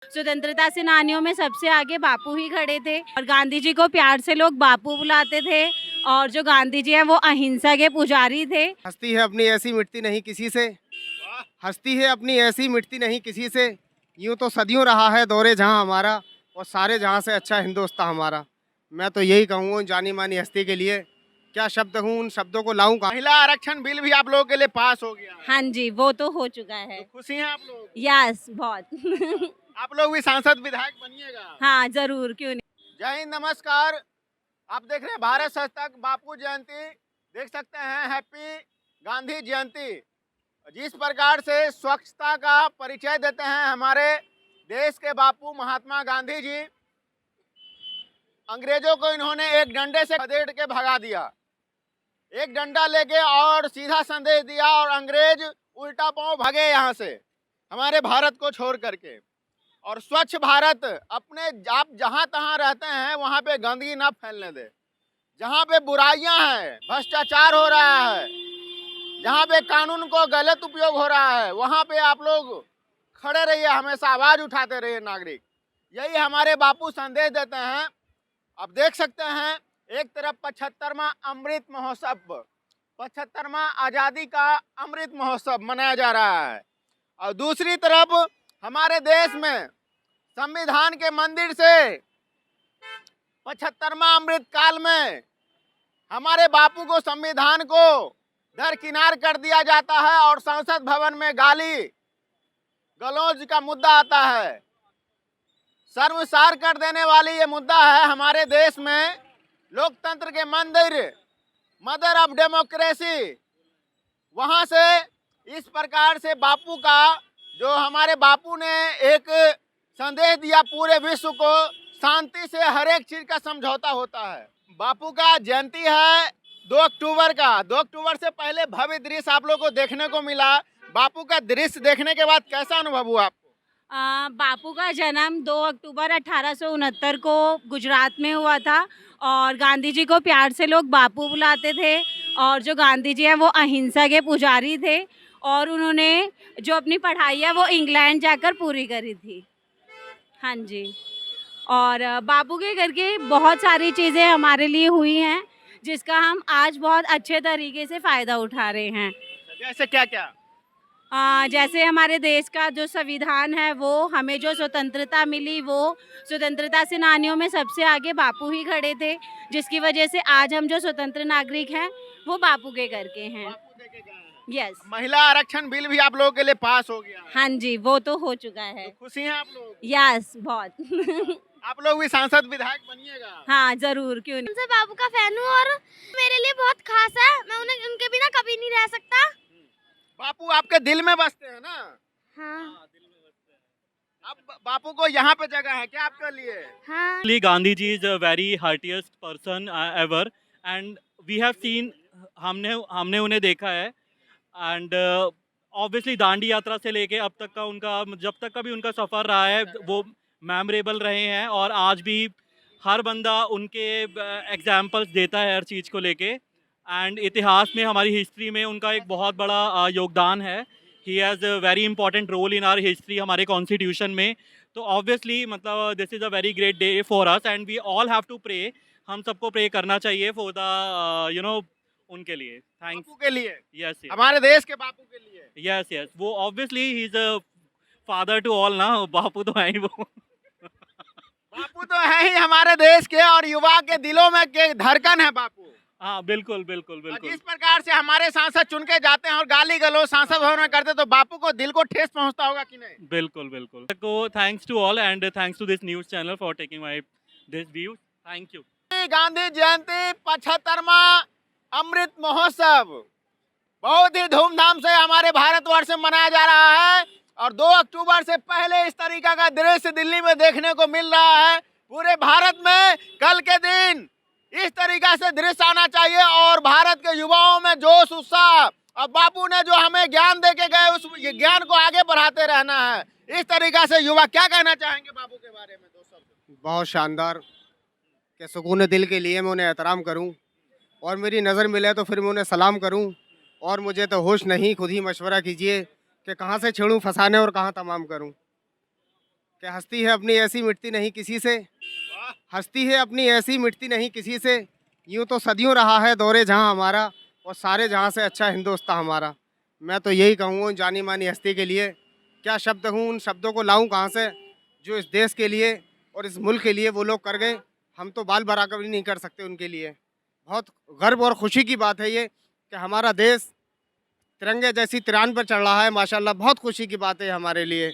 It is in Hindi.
स्वतंत्रता सेनानियों में सबसे आगे बापू ही खड़े थे और गांधी जी को प्यार से लोग बापू बुलाते थे। और जो गांधी जी हैं वो अहिंसा के पुजारी थे। हस्ती है अपनी ऐसी मिटती नहीं किसी से, हस्ती है अपनी ऐसी मिटती नहीं किसी से। यूं तो सदियों रहा है दौरे जहां हमारा, और सारे जहां से अच्छा हिंदुस्तान हमारा। मैं तो यही कहूँगा उन जानी मानी हस्ती के लिए, क्या शब्द हूँ उन शब्दों को लाऊं कहाँ। महिला आरक्षण बिल भी आप लोगों के लिए पास हो गया है। हाँ जी, वो तो हो चुका है। तो खुशी हैं आप लोग? यस, बहुत। आप लोग भी सांसद विधायक बनिएगा। हाँ जरूर, क्यों नहीं। जय हिंद, नमस्कार। आप देख रहे हैं भारत संस्थक बापू जयंती। देख सकते हैं हैप्पी गांधी जयंती। जिस प्रकार से स्वच्छता का परिचय देते हैं हमारे देश के बापू महात्मा गांधी जी, अंग्रेजों को इन्होंने एक डंडे से खदेड़ के भगा दिया, एक डंडा लेके और सीधा संदेश दिया, और अंग्रेज उल्टा पांव भागे यहाँ से हमारे भारत को छोड़ करके। और स्वच्छ भारत, अपने आप जहाँ तहाँ रहते हैं वहाँ पे गंदगी ना फैलने दे। जहाँ पे बुराइयां हैं, भ्रष्टाचार हो रहा है, जहाँ पे कानून को गलत उपयोग हो रहा है, वहाँ पे आप लोग खड़े रहिए, हमेशा आवाज उठाते रहिए नागरिक। यही हमारे बापू संदेश देते हैं। अब देख सकते हैं एक तरफ 75वां अमृत महोत्सव, 75वां आज़ादी का अमृत महोत्सव मनाया जा रहा है, और दूसरी तरफ हमारे देश में संविधान के मंदिर से 75वां अमृत काल में हमारे बापू को, संविधान को दरकिनार कर दिया जाता है, और संसद भवन में गाली गलौज का मुद्दा आता है। शर्मसार कर देने वाली ये मुद्दा है हमारे देश में लोकतंत्र के मंदिर, मदर ऑफ डेमोक्रेसी, वहां से इस प्रकार से बापू का, जो हमारे बापू ने एक संदेश दिया पूरे विश्व को, शांति से हर एक चीज का समझौता होता है। बापू का जयंती है 2 अक्टूबर का। 2 अक्टूबर से पहले भव्य दृश्य आप लोगों को देखने को मिला। बापू का दृश्य देखने के बाद कैसा अनुभव हुआ आपको? बापू का जन्म 2 अक्टूबर 1869 को गुजरात में हुआ था और गांधी जी को प्यार से लोग बापू बुलाते थे। और जो गांधी जी हैं वो अहिंसा के पुजारी थे और उन्होंने जो अपनी पढ़ाई है वो इंग्लैंड जाकर पूरी करी थी। हाँ जी। और बापू के करके बहुत सारी चीज़ें हमारे लिए हुई हैं जिसका हम आज बहुत अच्छे तरीके से फ़ायदा उठा रहे हैं। जैसे क्या क्या? जैसे हमारे देश का जो संविधान है, वो हमें जो स्वतंत्रता मिली, वो स्वतंत्रता सेनानियों में सबसे आगे बापू ही खड़े थे, जिसकी वजह से आज हम जो स्वतंत्र नागरिक हैं वो बापू के करके हैं। बापू देके गए हैं। यस। महिला आरक्षण बिल भी आप लोगों के लिए पास हो गया है। हाँ जी, वो तो हो चुका है। तो खुशी हैं आप लोग? यस, बहुत। आप लोग भी सांसद विधायक बनिएगा। हाँ जरूर, क्यों नहीं। उनसे बाबू का फैन हूँ और मेरे लिए बहुत खास है। मैं उन्हें, उनके बिना कभी नहीं रह सकता। बापू आपके दिल में बसते हैं ना? हाँ। दिल में बसते हैं। अब बापू को यहाँ पे जगह है क्या आपके लिए? हाँ। Gandhi ji is a very heartiest person ever, and we have seen, हमने उन्हें देखा है, and obviously दांडी यात्रा से लेके अब तक का उनका, जब तक का भी उनका सफ़र रहा है वो मेमोरेबल रहे हैं, और आज भी हर बंदा उनके एग्जाम्पल्स देता है हर चीज़ को लेके। एंड इतिहास में, हमारी हिस्ट्री में उनका एक बहुत बड़ा योगदान है। He has a very important role in our history, हमारे कॉन्स्टिट्यूशन में। तो ऑब्वियसली मतलब this is a very great day for us, and we all have to pray. हम सबको प्रे करना चाहिए फॉर द उनके लिए। थैंक्स। बापू के लिए? यस हमारे देश के बापू के लिए। यस यस, वो obviously he is a father to all ना, बापू तो है ही वो। बापू तो है ही हमारे देश के, और युवा के दिलों में के धड़कन है बापू। हाँ बिल्कुल बिल्कुल और बिल्कुल। जिस प्रकार से हमारे सांसद चुन के जाते हैं और गाली गलौज सांसद भवन में करते, तो बापू को दिल को ठेस पहुंचता होगा कि नहीं? बिल्कुल बिल्कुल। तो thanks to all, and thanks to this news channel for taking my this view. Thank you. Gandhi Jayanti 75वां अमृत महोत्सव बहुत ही धूमधाम से हमारे भारतवर्ष में मनाया जा रहा है, और 2 अक्टूबर से पहले इस तरीका का दृश्य दिल्ली में देखने को मिल रहा है। पूरे भारत में कल के दिन इस तरीका से दृश्य आना चाहिए, और भारत के युवाओं में जोश उत्साह, और बापू ने जो हमें ज्ञान दे के गए उस ज्ञान को आगे बढ़ाते रहना है। इस तरीका से युवा क्या कहना चाहेंगे बापू के बारे में? 2 शब्द। बहुत शानदार, कि सुकून दिल के लिए मैं उन्हें एहतराम करूं, और मेरी नज़र मिले तो फिर मैं उन्हें सलाम करूं, और मुझे तो होश नहीं, खुद ही मशवरा कीजिए कि कहाँ से छेड़ूं फंसाने और कहाँ तमाम करूं। कि हस्ती है अपनी ऐसी मिटती नहीं किसी से, हस्ती है अपनी ऐसी मिटती नहीं किसी से, यूँ तो सदियों रहा है दौरे जहाँ हमारा, और सारे जहाँ से अच्छा हिंदुस्तान हमारा। मैं तो यही कहूँगा उन जानी मानी हस्ती के लिए, क्या शब्द हूँ, उन शब्दों को लाऊं कहाँ से जो इस देश के लिए और इस मुल्क के लिए वो लोग कर गए। हम तो बाल बराबर भी नहीं कर सकते उनके लिए। बहुत गर्व और खुशी की बात है ये कि हमारा देश तिरंगे जैसी तिरान पर चढ़ रहा है, माशाल्लाह बहुत खुशी की बात है हमारे लिए।